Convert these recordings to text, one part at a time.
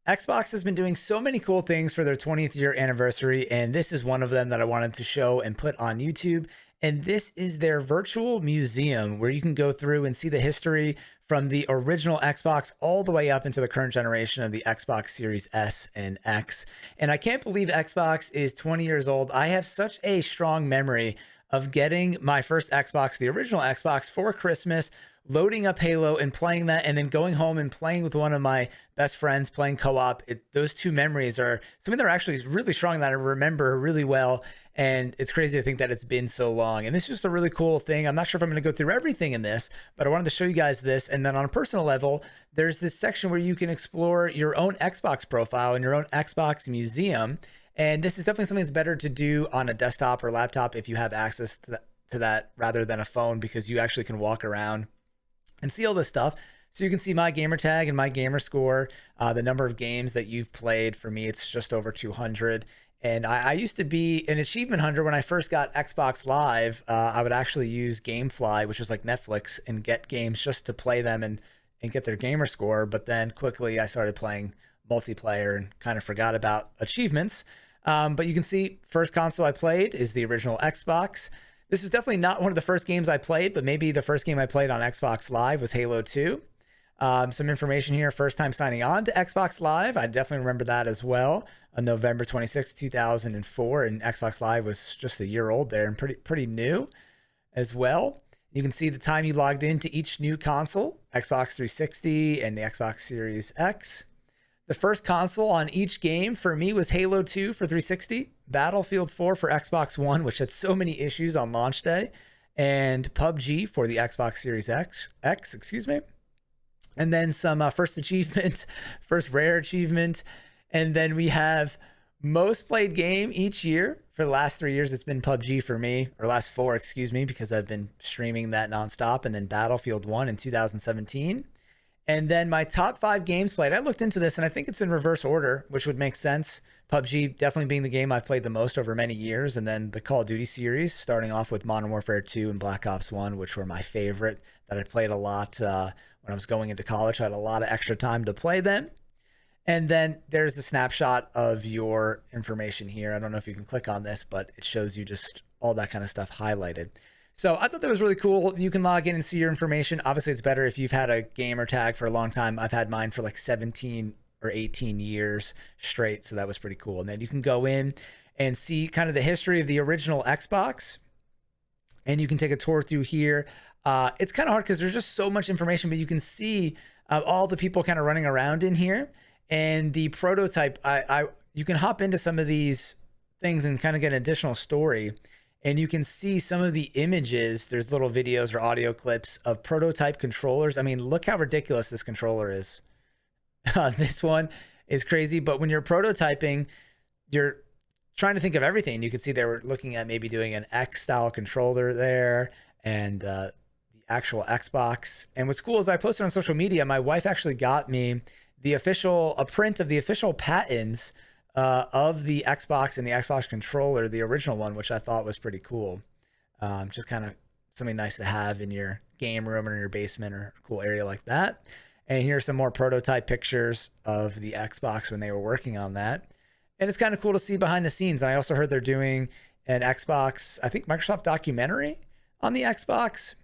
Xbox has been doing so many cool things for their 20th year anniversary, and this is one of them that I wanted to show and put on YouTube. And this is their virtual museum where you can go through and see the history from the original Xbox all the way up into the current generation of the Xbox Series S and X. And I can't believe Xbox is 20 years old. I have such a strong memory of getting my first Xbox, the original Xbox, for Christmas, loading up Halo and playing that, and then going home and playing with one of my best friends, playing co-op. Those two memories are something that are actually really strong that I remember really well. And it's crazy to think that it's been so long. And this is just a really cool thing. I'm not sure if I'm going to go through everything in this, but I wanted to show you guys this. And then on a personal level, there's this section where you can explore your own Xbox profile and your own Xbox museum. And this is definitely something that's better to do on a desktop or laptop if you have access to that rather than a phone, because you actually can walk around and see all this stuff. So you can see my gamer tag and my gamer score, the number of games that you've played. For me, it's just over 200. And I used to be an achievement hunter when I first got Xbox Live. I would actually use GameFly, which was like Netflix, and get games just to play them and get their gamer score. But then quickly I started playing multiplayer and kind of forgot about achievements. But you can see first console I played is the original Xbox. This is definitely not one of the first games I played, but maybe the first game I played on Xbox Live was Halo 2. Some information here. First time signing on to Xbox Live. I definitely remember that as well. On November 26, 2004. And Xbox Live was just a year old there and pretty new as well. You can see the time you logged into each new console, Xbox 360 and the Xbox Series X. The first console on each game for me was Halo 2 for 360, Battlefield 4 for Xbox One, which had so many issues on launch day, and PUBG for the Xbox Series X, and then some first achievement, first rare achievement, and then we have most played game each year. For the last 3 years, it's been PUBG for me, or last 4, excuse me, because I've been streaming that nonstop, and then Battlefield 1 in 2017. And then my top 5 games played, I looked into this and I think it's in reverse order, which would make sense. PUBG definitely being the game I've played the most over many years. And then the Call of Duty series, starting off with Modern Warfare 2 and Black Ops 1, which were my favorite, that I played a lot when I was going into college. I had a lot of extra time to play them. And then there's the snapshot of your information here. I don't know if you can click on this, but it shows you just all that kind of stuff highlighted. So I thought that was really cool. You can log in and see your information. Obviously, it's better if you've had a gamer tag for a long time. I've had mine for like 17 or 18 years straight. So that was pretty cool. And then you can go in and see kind of the history of the original Xbox. And you can take a tour through here. It's kind of hard because there's just so much information, but you can see all the people kind of running around in here. And the prototype, you can hop into some of these things and kind of get an additional story. And you can see some of the images. There's little videos or audio clips of prototype controllers. I mean, look how ridiculous this controller is. This one is crazy. But when you're prototyping, you're trying to think of everything. You can see they were looking at maybe doing an X-style controller there and the actual Xbox. And what's cool is I posted on social media. My wife actually got me a print of the official patents of the Xbox and the Xbox controller, the original one, which I thought was pretty cool. Just kind of something nice to have in your game room or in your basement or a cool area like that. And here's some more prototype pictures of the Xbox when they were working on that. And it's kind of cool to see behind the scenes. And I also heard they're doing an Xbox, I think Microsoft documentary on the Xbox.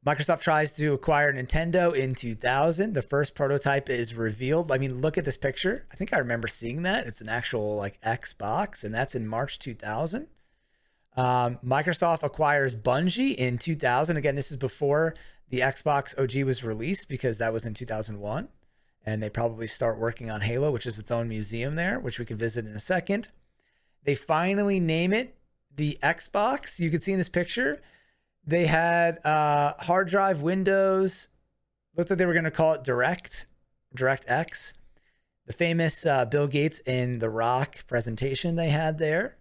Microsoft tries to acquire Nintendo in 2000. The first prototype is revealed. I mean, look at this picture. I think I remember seeing that. It's an actual like Xbox, and that's in March 2000. Microsoft acquires Bungie in 2000. Again, this is before the Xbox OG was released because that was in 2001. And they probably start working on Halo, which is its own museum there, which we can visit in a second. They finally name it the Xbox. You can see in this picture, they had hard drive Windows. Looked like they were going to call it DirectX. The famous Bill Gates and The Rock presentation they had there.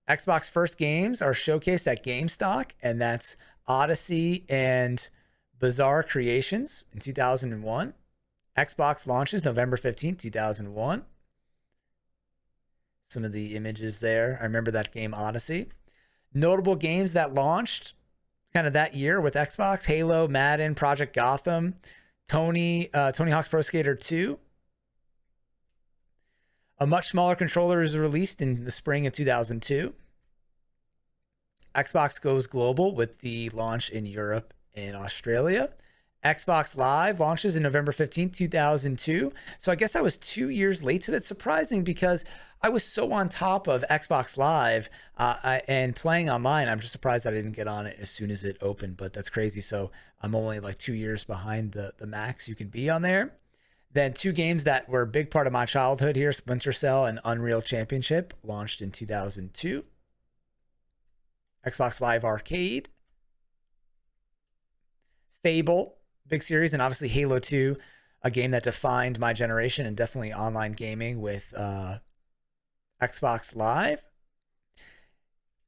Xbox first games are showcased at GameStop, and that's Odyssey and Bizarre Creations in 2001. Xbox launches November 15th, 2001. Some of the images there. I remember that game Odyssey. Notable games that launched kind of that year with Xbox: Halo, Madden, Project Gotham, Tony Hawk's Pro Skater 2. A much smaller controller is released in the spring of 2002. Xbox goes global with the launch in Europe and Australia. Xbox Live launches in November 15th, 2002. So I guess I was 2 years late to that. Surprising because I was so on top of Xbox Live and playing online. I'm just surprised I didn't get on it as soon as it opened, but that's crazy. So I'm only like 2 years behind the max you could be on there. Then two games that were a big part of my childhood here, Splinter Cell and Unreal Championship, launched in 2002. Xbox Live Arcade. Fable, big series, and obviously Halo 2, a game that defined my generation and definitely online gaming with Xbox Live.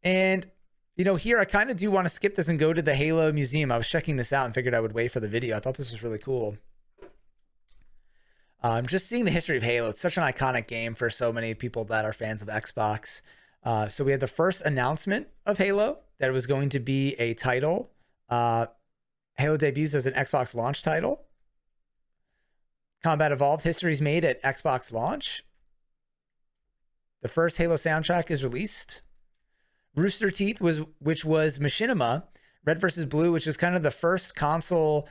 And, you know, here I kind of do want to skip this and go to the Halo Museum. I was checking this out and figured I would wait for the video. I thought this was really cool. Just seeing the history of Halo. It's such an iconic game for so many people that are fans of Xbox. So we had the first announcement of Halo that it was going to be a title. Halo debuts as an Xbox launch title. Combat Evolved history is made at Xbox launch. The first Halo soundtrack is released. Rooster Teeth, which was Machinima. Red vs. Blue, which is kind of the first console.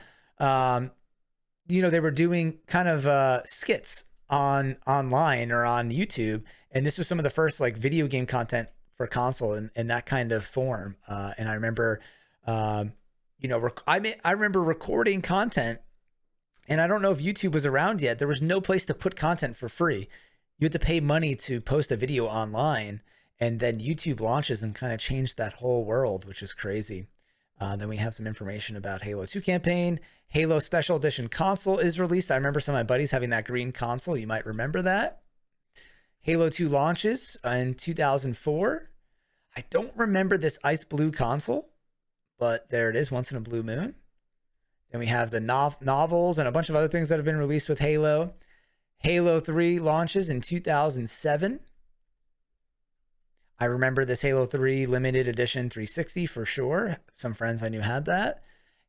You know, they were doing kind of skits online or on YouTube, and this was some of the first like video game content for console in that kind of form. And I remember, you know, I remember recording content, and I don't know if YouTube was around yet. There was no place to put content for free. You had to pay money to post a video online, and then YouTube launches and kind of changed that whole world, which is crazy. Then we have some information about Halo 2 campaign. Halo Special Edition console is released. I remember some of my buddies having that green console. You might remember that. Halo 2 launches in 2004. I don't remember this ice blue console, but there it is, once in a blue moon. Then we have the novels and a bunch of other things that have been released with Halo. Halo 3 launches in 2007. I remember this Halo 3 limited edition 360 for sure. Some friends I knew had that.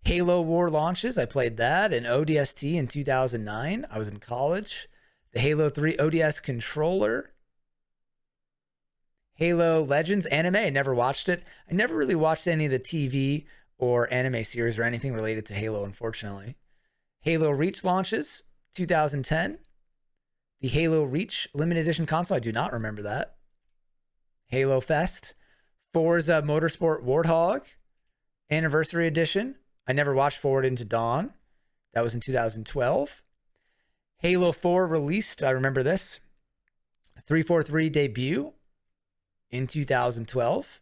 Halo War launches. I played that in ODST in 2009. I was in college. The Halo 3 ODS controller. Halo Legends anime. I never watched it. I never really watched any of the TV or anime series or anything related to Halo, unfortunately. Halo Reach launches 2010. The Halo Reach limited edition console. I do not remember that. Halo Fest. Forza Motorsport Warthog Anniversary Edition. I never watched Forward into Dawn. That was in 2012. Halo 4 released. I remember this. 343 debut in 2012.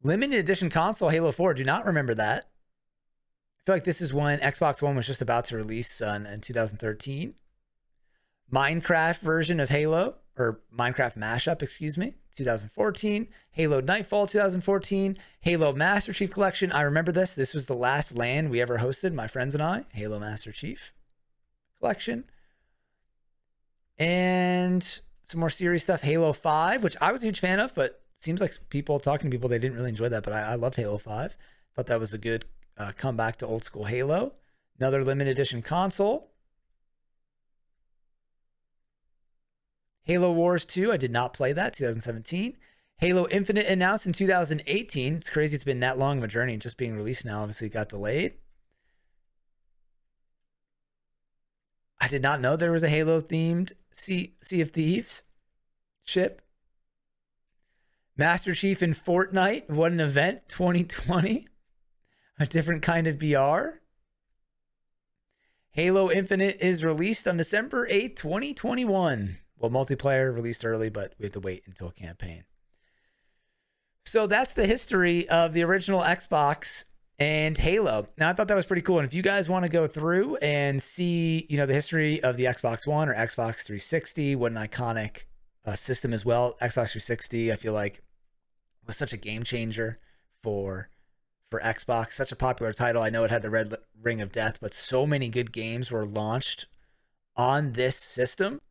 Limited edition console Halo 4. Do not remember that. I feel like this is when Xbox One was just about to release in 2013. Minecraft version of Halo, or Minecraft mashup, excuse me, 2014. Halo Nightfall 2014. Halo Master Chief Collection. I remember this. This was the last LAN we ever hosted, my friends and I. Halo Master Chief Collection. And some more series stuff. Halo 5, which I was a huge fan of, but seems like talking to people, they didn't really enjoy that, but I loved Halo 5. Thought that was a good comeback to old school Halo. Another limited edition console. Halo Wars 2, I did not play that, 2017. Halo Infinite announced in 2018. It's crazy it's been that long of a journey and just being released now. Obviously, it got delayed. I did not know there was a Halo-themed Sea of Thieves ship. Master Chief in Fortnite. What an event, 2020. A different kind of VR. Halo Infinite is released on December 8th, 2021. Well, multiplayer released early, but we have to wait until campaign. So that's the history of the original Xbox and Halo. Now, I thought that was pretty cool. And if you guys want to go through and see, you know, the history of the Xbox One or Xbox 360, what an iconic system as well. Xbox 360, I feel like, was such a game changer for Xbox. Such a popular title. I know it had the Red Ring of Death, but so many good games were launched on this system.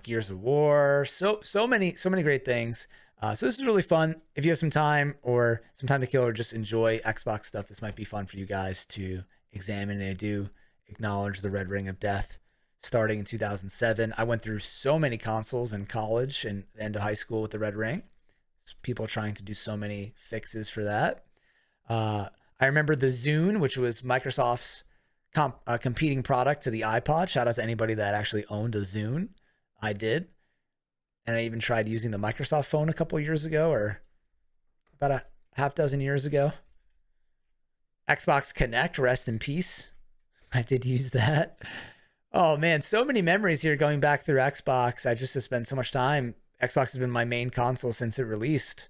Gears of War, so many great things. So this is really fun. If you have some time to kill or just enjoy Xbox stuff, this might be fun for you guys to examine, and I do acknowledge the red ring of death starting in 2007. I went through so many consoles in college and into high school with the red ring. People trying to do so many fixes for that. I remember the Zune, which was Microsoft's competing product to the iPod. Shout out to anybody that actually owned a Zune. I did. And I even tried using the Microsoft phone a couple years ago, or about a half dozen years ago. Xbox Connect, rest in peace. I did use that. Oh man, so many memories here going back through Xbox. I just have spent so much time. Xbox has been my main console since it released.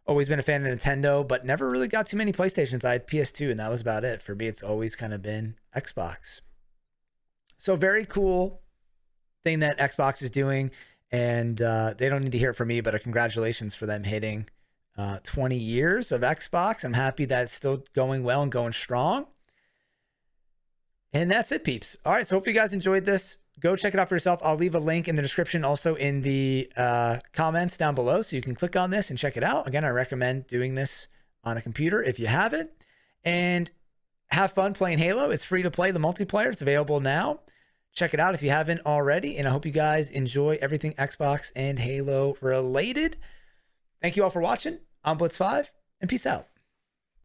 Always been a fan of Nintendo, but never really got too many PlayStations. I had PS2, and that was about it. For me, it's always kind of been Xbox. So very cool thing that Xbox is doing, and they don't need to hear it from me, but congratulations for them hitting 20 years of Xbox. I'm happy that it's still going well and going strong. And that's it, peeps. All right, so hope you guys enjoyed this. Go check it out for yourself. I'll leave a link in the description, also in the comments down below, so you can click on this and check it out. Again, I recommend doing this on a computer if you have it. And have fun playing Halo. It's free to play, the multiplayer. It's available now. Check it out if you haven't already. And I hope you guys enjoy everything Xbox and Halo related. Thank you all for watching. I'm Blitz5, and peace out.